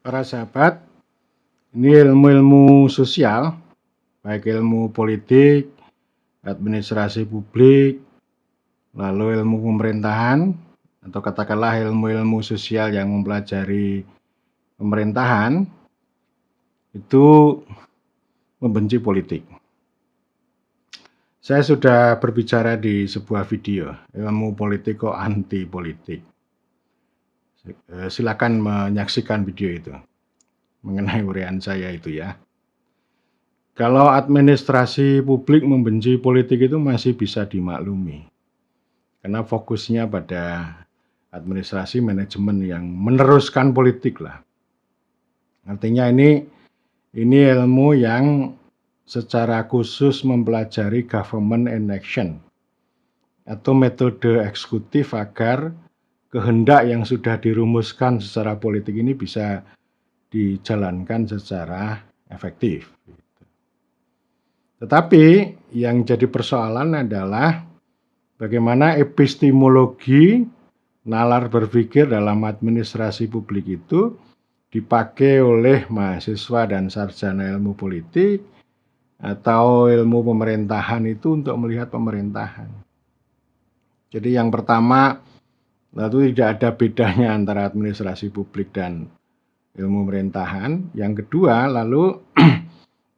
Para sahabat, ini ilmu-ilmu sosial, baik ilmu politik, administrasi publik, lalu ilmu pemerintahan, atau katakanlah ilmu-ilmu sosial yang mempelajari pemerintahan, itu membenci politik. Saya sudah berbicara di sebuah video, ilmu politik kok anti politik. Silakan menyaksikan video itu mengenai uraian saya itu ya. Kalau administrasi publik membenci politik itu masih bisa dimaklumi, karena fokusnya pada administrasi manajemen yang meneruskan politik lah. Artinya ini ilmu yang secara khusus mempelajari government in action atau metode eksekutif agar kehendak yang sudah dirumuskan secara politik ini bisa dijalankan secara efektif. Tetapi yang jadi persoalan adalah bagaimana epistemologi nalar berpikir dalam administrasi publik itu dipakai oleh mahasiswa dan sarjana ilmu politik atau ilmu pemerintahan itu untuk melihat pemerintahan. Jadi yang pertama, tentu tidak ada bedanya antara administrasi publik dan ilmu pemerintahan. Yang kedua, lalu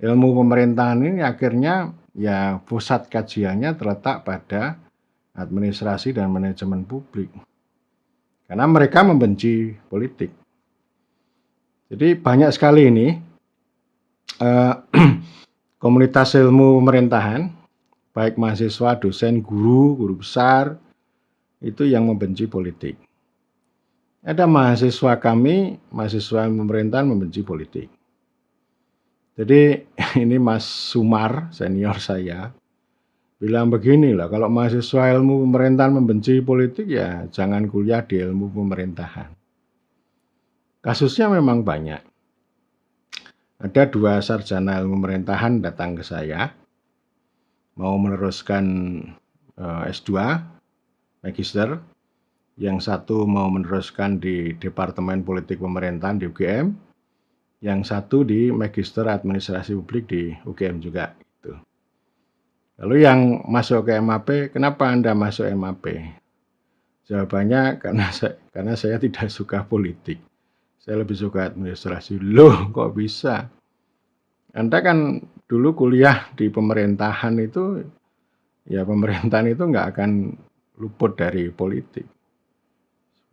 ilmu pemerintahan ini akhirnya ya pusat kajiannya terletak pada administrasi dan manajemen publik. Karena mereka membenci politik. Jadi banyak sekali ini komunitas ilmu pemerintahan, baik mahasiswa, dosen, guru besar, itu yang membenci politik. Ada mahasiswa kami, mahasiswa pemerintahan membenci politik. Jadi ini Mas Sumar, senior saya, bilang begini lah, kalau mahasiswa ilmu pemerintahan membenci politik ya jangan kuliah di ilmu pemerintahan. Kasusnya memang banyak. Ada 2 sarjana ilmu pemerintahan datang ke saya, mau meneruskan S2, magister. Yang satu mau meneruskan di Departemen Politik Pemerintahan di UGM, yang satu di Magister Administrasi Publik di UGM juga. Gitu. Lalu yang masuk ke MAP, kenapa Anda masuk MAP? Jawabannya karena saya tidak suka politik. Saya lebih suka administrasi. Loh, kok bisa? Anda kan dulu kuliah di pemerintahan itu, ya pemerintahan itu nggak akan luput dari politik.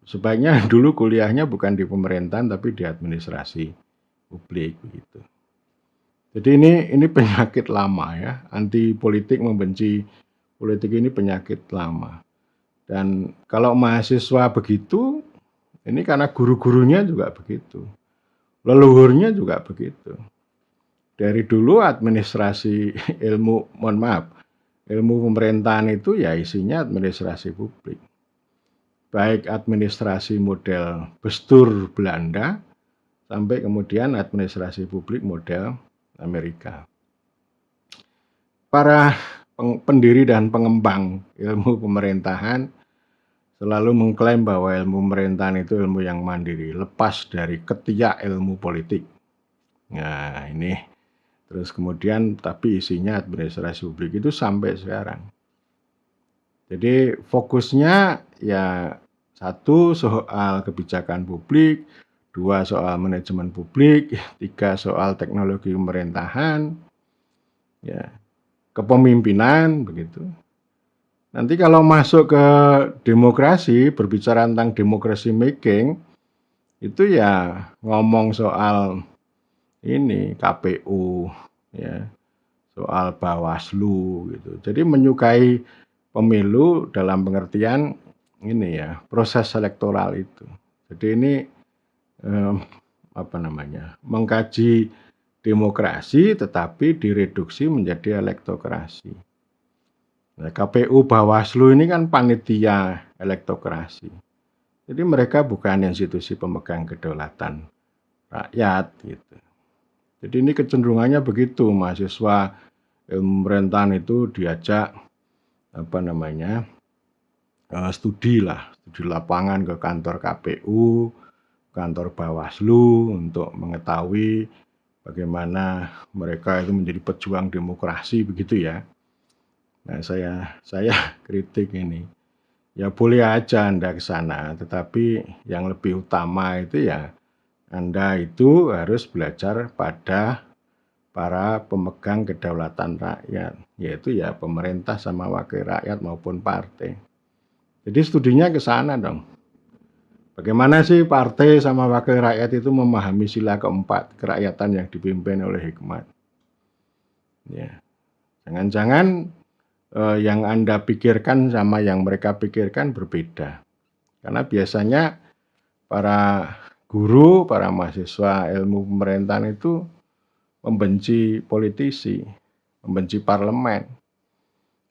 Sebaiknya dulu kuliahnya bukan di pemerintahan tapi di administrasi publik begitu. Jadi ini penyakit lama ya, anti politik membenci politik ini penyakit lama. Dan kalau mahasiswa begitu, ini karena guru-gurunya juga begitu. Leluhurnya juga begitu. Dari dulu administrasi ilmu pemerintahan itu ya isinya administrasi publik. Baik administrasi model Bestur Belanda sampai kemudian administrasi publik model Amerika. Para pendiri dan pengembang ilmu pemerintahan selalu mengklaim bahwa ilmu pemerintahan itu ilmu yang mandiri, lepas dari ketiak ilmu politik. Nah ini, terus kemudian tapi isinya administrasi publik itu sampai sekarang. Jadi fokusnya ya 1 soal kebijakan publik, 2 soal manajemen publik, 3 soal teknologi pemerintahan, ya kepemimpinan begitu. Nanti kalau masuk ke demokrasi, berbicara tentang democracy making, itu ya ngomong soal ini KPU, ya soal Bawaslu gitu. Jadi menyukai pemilu dalam pengertian ini ya proses elektoral itu. Jadi ini mengkaji demokrasi tetapi direduksi menjadi elektokrasi. Nah, KPU Bawaslu ini kan panitia elektokrasi. Jadi mereka bukan institusi pemegang kedaulatan rakyat gitu. Jadi ini kecenderungannya begitu, mahasiswa ilmu pemerintahan itu diajak studi lapangan ke kantor KPU, kantor Bawaslu untuk mengetahui bagaimana mereka itu menjadi pejuang demokrasi begitu ya. Nah, saya kritik ini. Ya boleh aja Anda ke sana, tetapi yang lebih utama itu ya Anda itu harus belajar pada para pemegang kedaulatan rakyat, yaitu ya pemerintah sama wakil rakyat maupun partai. Jadi studinya ke sana dong. Bagaimana sih partai sama wakil rakyat itu memahami sila keempat kerakyatan yang dipimpin oleh hikmat? Ya, jangan-jangan yang Anda pikirkan sama yang mereka pikirkan berbeda. Karena biasanya para guru, para mahasiswa ilmu pemerintahan itu membenci politisi, membenci parlemen.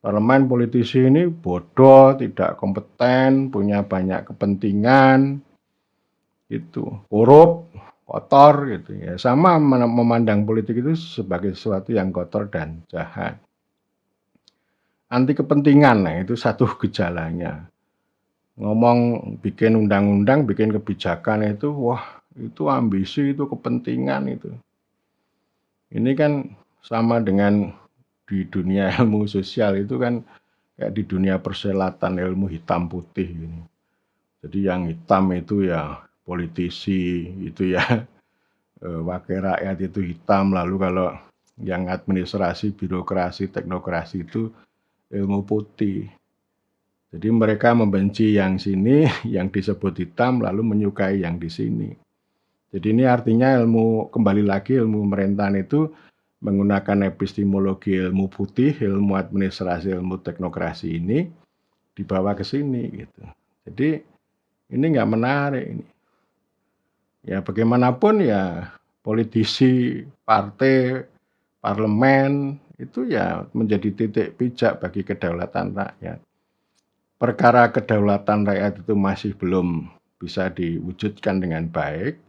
Parlemen politisi ini bodoh, tidak kompeten, punya banyak kepentingan, itu korup, kotor gitu ya. Sama memandang politik itu sebagai sesuatu yang kotor dan jahat. Anti kepentingan, nah itu satu gejalanya. Ngomong bikin undang-undang, bikin kebijakan itu, wah itu ambisi, itu kepentingan itu. Ini kan sama dengan di dunia ilmu sosial itu kan kayak di dunia perselatan ilmu hitam putih ini. Jadi yang hitam itu ya politisi, itu ya wakil rakyat itu hitam, lalu kalau yang administrasi, birokrasi, teknokrasi itu ilmu putih. Jadi mereka membenci yang sini, yang disebut hitam, lalu menyukai yang di sini. Jadi ini artinya kembali lagi ilmu pemerintahan itu menggunakan epistemologi ilmu putih, ilmu administrasi, ilmu teknokrasi ini dibawa ke sini gitu. Jadi ini nggak menarik ini. Ya bagaimanapun ya politisi, partai, parlemen itu ya menjadi titik pijak bagi kedaulatan rakyat. Perkara kedaulatan rakyat itu masih belum bisa diwujudkan dengan baik,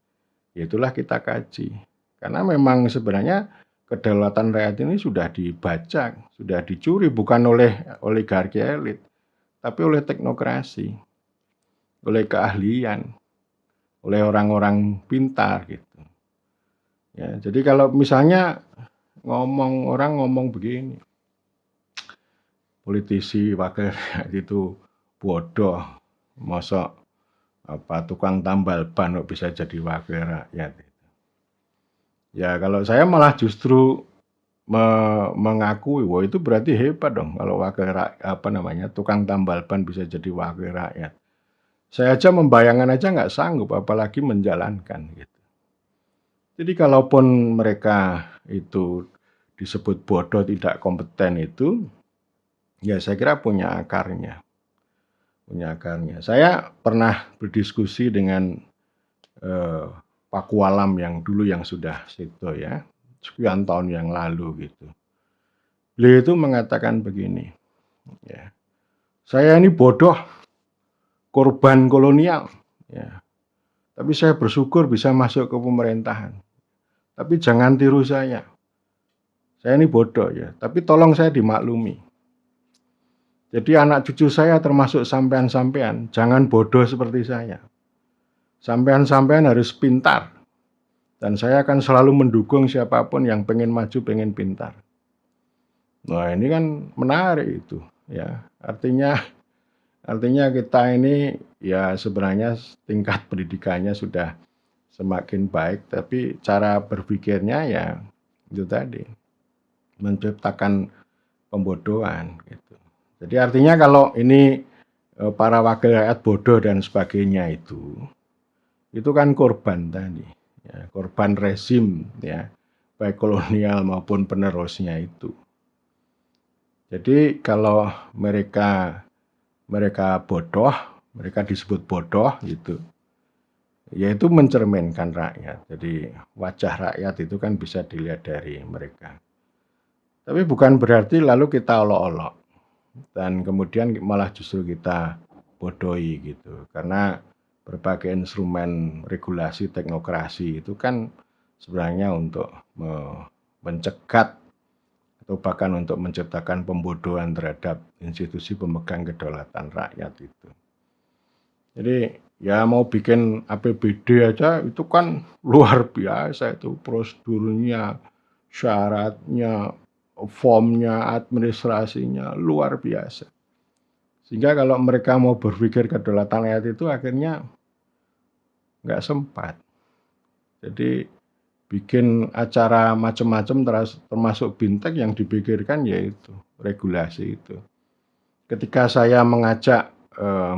ya itulah kita kaji. Karena memang sebenarnya kedaulatan rakyat ini sudah dibajak, sudah dicuri bukan oleh oligarki elit, tapi oleh teknokrasi, oleh keahlian, oleh orang-orang pintar gitu. Ya, jadi kalau misalnya orang ngomong begini, politisi wakil rakyat itu bodoh, mosok tukang tambal ban kok bisa jadi wakil rakyat. Ya kalau saya malah justru mengakui, wah itu berarti hebat dong kalau wakil rakyat, tukang tambal ban bisa jadi wakil rakyat. Saya aja membayangkan aja nggak sanggup, apalagi menjalankan gitu. Jadi kalaupun mereka itu disebut bodoh, tidak kompeten itu, ya saya kira punya akarnya. Saya pernah berdiskusi dengan Pakualam yang dulu yang sudah sedo ya, sekian tahun yang lalu gitu. Beliau itu mengatakan begini, ya, saya ini bodoh, korban kolonial, ya, tapi saya bersyukur bisa masuk ke pemerintahan. Tapi jangan tiru saya ini bodoh ya, tapi tolong saya dimaklumi. Jadi anak cucu saya termasuk sampean-sampean, jangan bodoh seperti saya. Sampean-sampean harus pintar. Dan saya akan selalu mendukung siapapun yang pengen maju, pengen pintar. Nah ini kan menarik itu ya. Artinya kita ini ya sebenarnya tingkat pendidikannya sudah semakin baik, tapi cara berpikirnya ya itu tadi, menciptakan pembodohan gitu. Jadi artinya kalau ini para wakil rakyat bodoh dan sebagainya itu kan korban tadi, ya, korban rezim ya, baik kolonial maupun penerusnya itu. Jadi kalau mereka bodoh, mereka disebut bodoh gitu, yaitu mencerminkan rakyat. Jadi wajah rakyat itu kan bisa dilihat dari mereka. Tapi bukan berarti lalu kita olok-olok dan kemudian malah justru kita bodohi gitu. Karena berbagai instrumen regulasi teknokrasi itu kan sebenarnya untuk mencegat atau bahkan untuk menciptakan pembodohan terhadap institusi pemegang kedaulatan rakyat itu. Jadi Ya mau bikin APBD aja itu kan luar biasa itu prosedurnya, syaratnya, formnya, administrasinya luar biasa. Sehingga kalau mereka mau berpikir kedaulatan rakyat itu akhirnya nggak sempat. Jadi bikin acara macam-macam termasuk Bintek yang dipikirkan yaitu regulasi itu. Ketika saya mengajak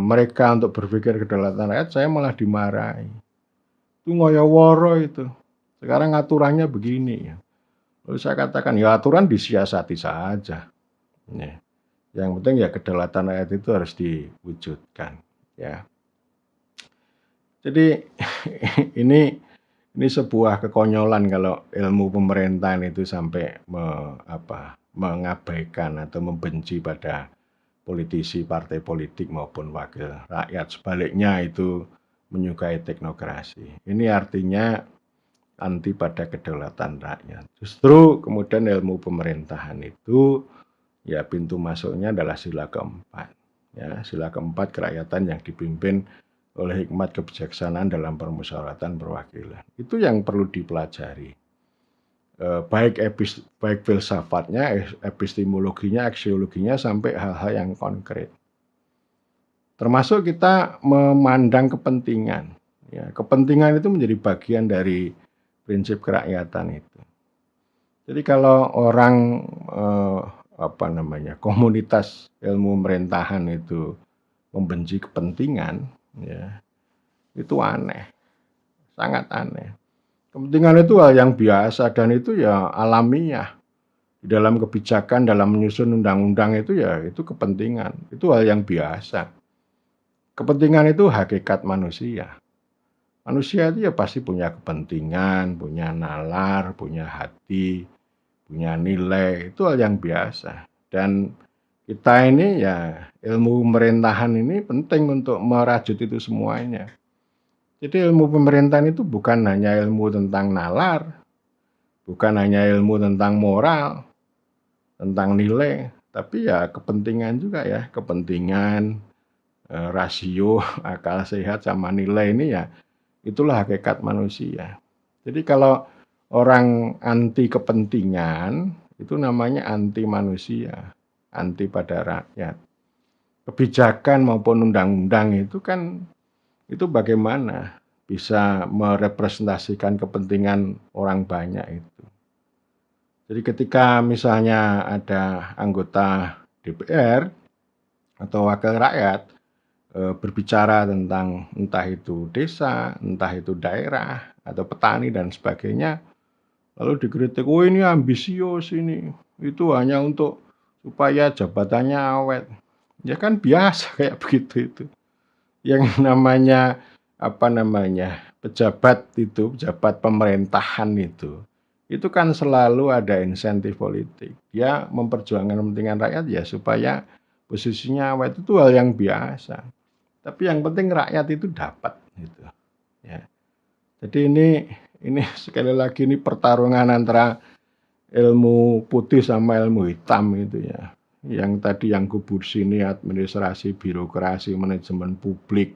mereka untuk berpikir kedaulatan rakyat, saya malah dimarahi. Itu ngoyo-woro itu. Sekarang aturannya begini ya. Lalu saya katakan ya aturan disiasati saja. Nih. Yang penting ya kedaulatan rakyat itu harus diwujudkan. Ya. Jadi ini sebuah kekonyolan kalau ilmu pemerintahan itu sampai mengabaikan atau membenci pada politisi, partai politik maupun wakil rakyat. Sebaliknya itu menyukai teknokrasi. Ini artinya anti pada kedaulatan rakyat. Justru kemudian ilmu pemerintahan itu ya pintu masuknya adalah sila keempat. Ya, sila keempat kerakyatan yang dipimpin oleh hikmat kebijaksanaan dalam permusyawaratan perwakilan. Itu yang perlu dipelajari. Baik filsafatnya, epistemologinya, aksiologinya sampai hal-hal yang konkret. Termasuk kita memandang kepentingan. Ya, kepentingan itu menjadi bagian dari prinsip kerakyatan itu. Jadi kalau orang komunitas ilmu pemerintahan itu membenci kepentingan, ya itu aneh, sangat aneh. Kepentingan itu hal yang biasa dan itu ya alamiah. Di dalam kebijakan, dalam menyusun undang-undang itu ya itu kepentingan, itu hal yang biasa. Kepentingan itu hakikat manusia. Manusia itu ya pasti punya kepentingan, punya nalar, punya hati, punya nilai, itu hal yang biasa. Dan kita ini ya ilmu pemerintahan ini penting untuk merajut itu semuanya. Jadi ilmu pemerintahan itu bukan hanya ilmu tentang nalar, bukan hanya ilmu tentang moral, tentang nilai, tapi ya kepentingan juga ya, kepentingan, rasio, akal sehat sama nilai ini ya itulah hakikat manusia. Jadi kalau orang anti kepentingan itu namanya anti manusia, anti pada rakyat. Kebijakan maupun undang-undang itu kan itu bagaimana bisa merepresentasikan kepentingan orang banyak itu. Jadi ketika misalnya ada anggota DPR atau wakil rakyat berbicara tentang entah itu desa, entah itu daerah, atau petani dan sebagainya, lalu dikritik, oh ini ambisius ini, itu hanya untuk supaya jabatannya awet. Ya kan biasa kayak begitu itu. Yang namanya pejabat itu, pejabat pemerintahan itu kan selalu ada insentif politik. Dia memperjuangkan kepentingan rakyat ya supaya posisinya awet, itu hal yang biasa. Tapi yang penting rakyat itu dapat gitu. Ya. Jadi ini sekali lagi ini pertarungan antara ilmu putih sama ilmu hitam itu ya. Yang tadi yang kubur sini administrasi, birokrasi, manajemen publik,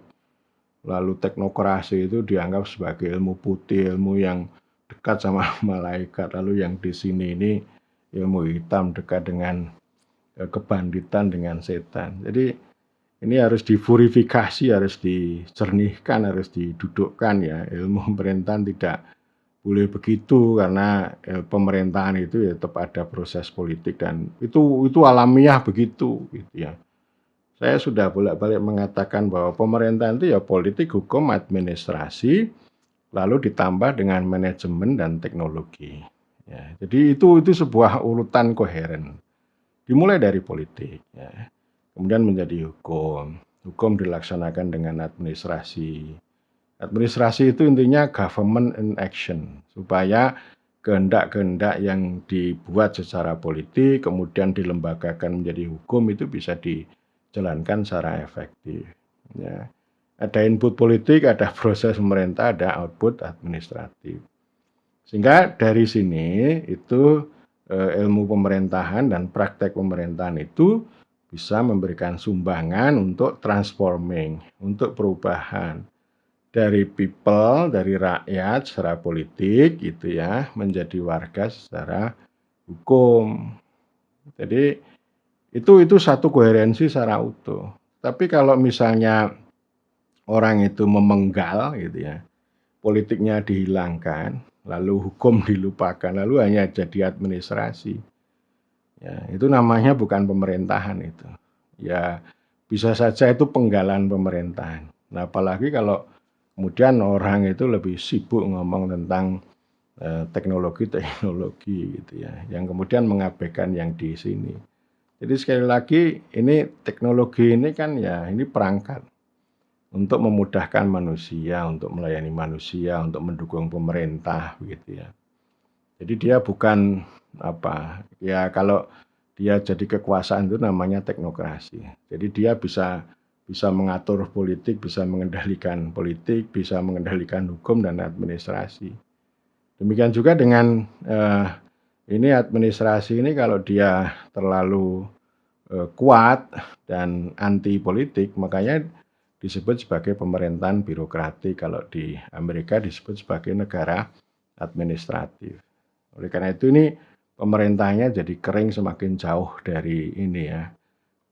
lalu teknokrasi itu dianggap sebagai ilmu putih, ilmu yang dekat sama malaikat. Lalu yang di sini ini ilmu hitam dekat dengan kebanditan, dengan setan. Jadi ini harus dipurifikasi, harus dicernihkan, harus didudukkan ya. Ilmu pemerintahan tidak boleh begitu karena pemerintahan itu ya tetap ada proses politik dan itu alamiah begitu gitu ya. Saya sudah bolak-balik mengatakan bahwa pemerintahan itu ya politik, hukum, administrasi, lalu ditambah dengan manajemen dan teknologi. Ya, jadi itu sebuah urutan koheren. Dimulai dari politik ya. Kemudian menjadi hukum. Hukum dilaksanakan dengan administrasi. Administrasi itu intinya government in action. Supaya kehendak-kehendak yang dibuat secara politik, kemudian dilembagakan menjadi hukum itu bisa dijalankan secara efektif. Ya. Ada input politik, ada proses pemerintah, ada output administratif. Sehingga dari sini itu ilmu pemerintahan dan praktek pemerintahan itu bisa memberikan sumbangan untuk transforming, untuk perubahan. dari people, dari rakyat secara politik gitu ya, menjadi warga secara hukum. Jadi itu satu koherensi secara utuh. Tapi kalau misalnya orang itu memenggal gitu ya, politiknya dihilangkan, lalu hukum dilupakan, lalu hanya jadi administrasi. Ya, itu namanya bukan pemerintahan itu. Ya, bisa saja itu penggalan pemerintahan. Nah, apalagi kalau kemudian orang itu lebih sibuk ngomong tentang teknologi-teknologi gitu ya, yang kemudian mengabaikan yang di sini. Jadi sekali lagi ini teknologi ini kan ya ini perangkat untuk memudahkan manusia, untuk melayani manusia, untuk mendukung pemerintah begitu ya. Jadi dia bukan apa ya kalau dia jadi kekuasaan itu namanya teknokrasi. Jadi dia bisa bisa mengatur politik, bisa mengendalikan politik, bisa mengendalikan hukum dan administrasi. Demikian juga dengan ini administrasi ini kalau dia terlalu kuat dan anti politik, makanya disebut sebagai pemerintahan birokratik. Kalau di Amerika disebut sebagai negara administratif. Oleh karena itu ini pemerintahnya jadi kering semakin jauh dari ini ya,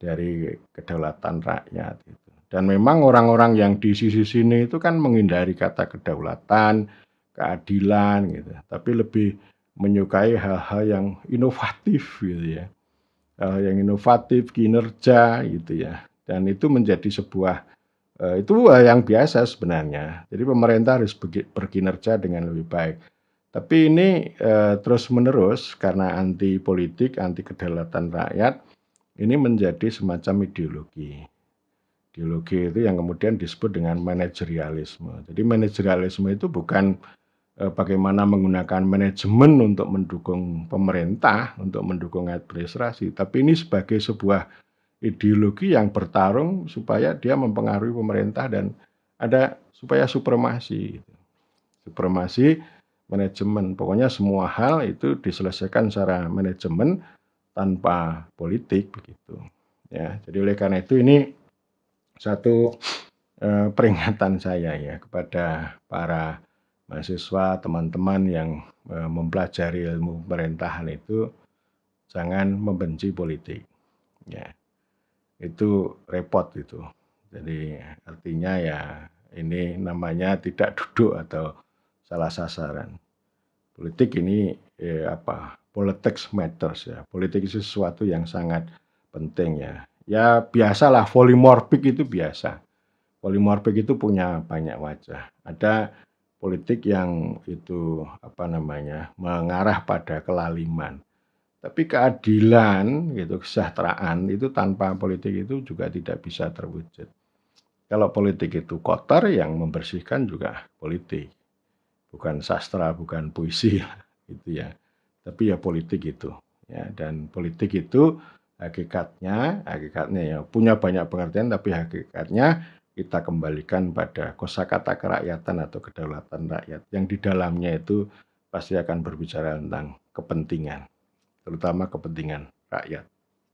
dari kedaulatan rakyat. Gitu. Dan memang orang-orang yang di sisi sini itu kan menghindari kata kedaulatan, keadilan gitu, tapi lebih menyukai hal-hal yang inovatif gitu ya, hal yang inovatif, kinerja gitu ya, dan itu menjadi sebuah itu yang biasa sebenarnya. Jadi pemerintah harus berkinerja dengan lebih baik. Tapi ini terus-menerus karena anti politik, anti kedaulatan rakyat, ini menjadi semacam ideologi. Ideologi itu yang kemudian disebut dengan manajerialisme. Jadi manajerialisme itu bukan bagaimana menggunakan manajemen untuk mendukung pemerintah, untuk mendukung administrasi, tapi ini sebagai sebuah ideologi yang bertarung supaya dia mempengaruhi pemerintah dan ada supaya supremasi. Supremasi manajemen. Pokoknya semua hal itu diselesaikan secara manajemen tanpa politik begitu. Ya, jadi oleh karena itu ini satu peringatan saya ya kepada para mahasiswa, teman-teman yang mempelajari ilmu pemerintahan itu jangan membenci politik. Ya, itu repot itu. Jadi artinya ya ini namanya tidak duduk atau salah sasaran. Politik ini politics matters ya. Politik itu sesuatu yang sangat penting ya. Ya biasalah polimorfik itu biasa. Polimorfik itu punya banyak wajah. Ada politik yang itu mengarah pada kelaliman. Tapi keadilan gitu, kesejahteraan itu tanpa politik itu juga tidak bisa terwujud. Kalau politik itu kotor, yang membersihkan juga politik. Bukan sastra, bukan puisi gitu ya. Tapi ya politik itu ya, dan politik itu hakikatnya ya punya banyak pengertian, tapi hakikatnya kita kembalikan pada kosakata kerakyatan atau kedaulatan rakyat yang di dalamnya itu pasti akan berbicara tentang kepentingan, terutama kepentingan rakyat.